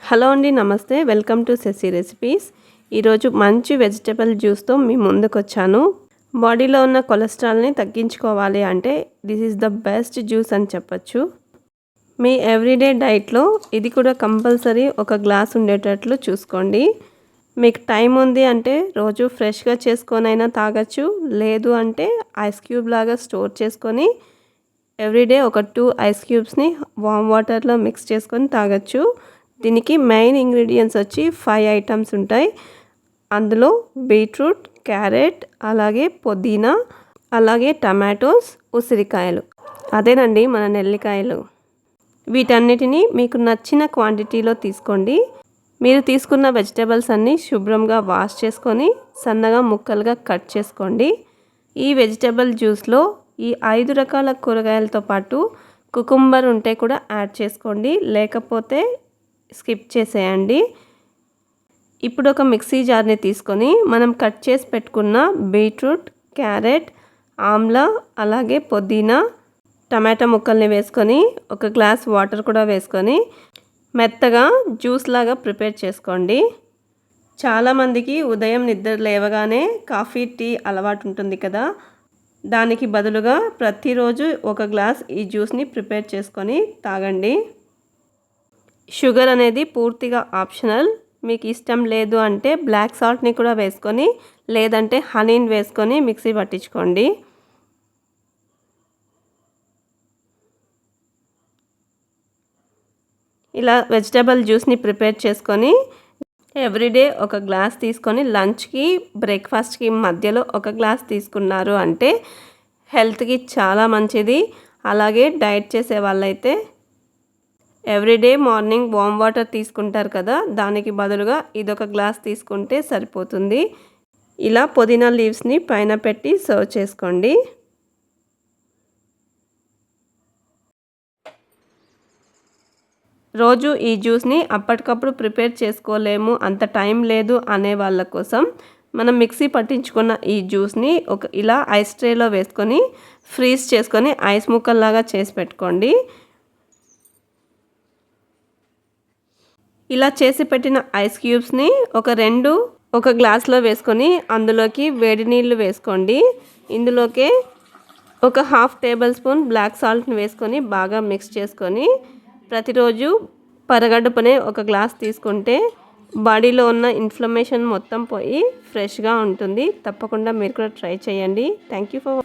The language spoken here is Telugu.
హలో అండి, నమస్తే. Welcome to Shashi recipes. ఈరోజు మంచి వెజిటబుల్ జ్యూస్తో మీ ముందుకు వచ్చాను. బాడీలో ఉన్న కొలెస్ట్రాల్ని తగ్గించుకోవాలి అంటే this is the best juice అని చెప్పచ్చు. మీ ఎవ్రీడే డైట్లో ఇది కూడా కంపల్సరీ ఒక గ్లాస్ ఉండేటట్లు చూసుకోండి. మీకు టైం ఉంది అంటే రోజు ఫ్రెష్గా చేసుకొనైనా తాగొచ్చు. లేదు అంటే ఐస్ క్యూబ్ లాగా స్టోర్ చేసుకొని ఎవ్రీడే ఒక 2 ఐస్ క్యూబ్స్ని వామ్ వాటర్లో మిక్స్ చేసుకొని తాగొచ్చు. దీనికి మెయిన్ ఇంగ్రీడియంట్స్ వచ్చి 5 ఐటమ్స్ ఉంటాయి. అందులో బీట్రూట్, క్యారెట్, అలాగే పుదీనా, అలాగే టమాటోస్, ఉసిరికాయలు, అదేనండి మన నెల్లికాయలు. వీటన్నిటిని మీకు నచ్చిన క్వాంటిటీలో తీసుకోండి. మీరు తీసుకున్న వెజిటేబుల్స్ అన్నీ శుభ్రంగా వాష్ చేసుకొని సన్నగా ముక్కలుగా కట్ చేసుకోండి. ఈ వెజిటేబుల్ జ్యూస్లో ఈ 5 రకాల కూరగాయలతో పాటు కుకుంబర్ ఉంటే కూడా యాడ్ చేసుకోండి, లేకపోతే స్కిప్ చేసేయండి. ఇప్పుడు ఒక మిక్సీ జార్ని తీసుకొని మనం కట్ చేసి పెట్టుకున్న బీట్రూట్, క్యారెట్, ఆమ్లా, అలాగే పుదీనా, టమాటా ముక్కల్ని వేసుకొని ఒక గ్లాస్ వాటర్ కూడా వేసుకొని మెత్తగా జ్యూస్ లాగా ప్రిపేర్ చేసుకోండి. చాలామందికి ఉదయం నిద్ర లేవగానే కాఫీ, టీ అలవాటు ఉంటుంది కదా. దానికి బదులుగా ప్రతిరోజు ఒక గ్లాస్ ఈ జ్యూస్ని ప్రిపేర్ చేసుకొని తాగండి. షుగర్ అనేది పూర్తిగా ఆప్షనల్. మీకు ఇష్టం లేదు అంటే బ్లాక్ సాల్ట్ని కూడా వేసుకొని, లేదంటే హనీని వేసుకొని మిక్సీ పట్టించుకోండి. ఇలా వెజిటబుల్ జ్యూస్ని ప్రిపేర్ చేసుకొని ఎవ్రీడే ఒక గ్లాస్ తీసుకొని లంచ్కి, బ్రేక్ఫాస్ట్కి మధ్యలో ఒక గ్లాస్ తీసుకున్నారు అంటే హెల్త్కి చాలా మంచిది. అలాగే డైట్ చేసే వాళ్ళైతే ఎవ్రీడే మార్నింగ్ వామ్ వాటర్ తీసుకుంటారు కదా, దానికి బదులుగా ఇదొక గ్లాస్ తీసుకుంటే సరిపోతుంది. ఇలా పుదీనా లీవ్స్ని పైన పెట్టి సర్వ్ చేసుకోండి. రోజు ఈ జ్యూస్ని అప్పటికప్పుడు ప్రిపేర్ చేసుకోలేము, అంత టైం లేదు అనే వాళ్ళ కోసం మనం మిక్సీ పట్టించుకున్న ఈ జ్యూస్ని ఇలా ఐస్ ట్రేలో వేసుకొని ఫ్రీజ్ చేసుకొని ఐస్ ముక్కల్లాగా చేసి పెట్టుకోండి. ఇలా చేసి పెట్టిన ఐస్ క్యూబ్స్ని ఒక గ్లాస్లో వేసుకొని అందులోకి వేడి నీళ్ళు వేసుకోండి. ఇందులోకే ఒక 1/2 టేబుల్ స్పూన్ బ్లాక్ సాల్ట్ని వేసుకొని బాగా మిక్స్ చేసుకొని ప్రతిరోజు పరగడుపునే ఒక గ్లాస్ తీసుకుంటే బాడీలో ఉన్న ఇన్ఫ్లమేషన్ మొత్తం పోయి ఫ్రెష్గా ఉంటుంది. తప్పకుండా మీరు కూడా ట్రై చేయండి. Thank you for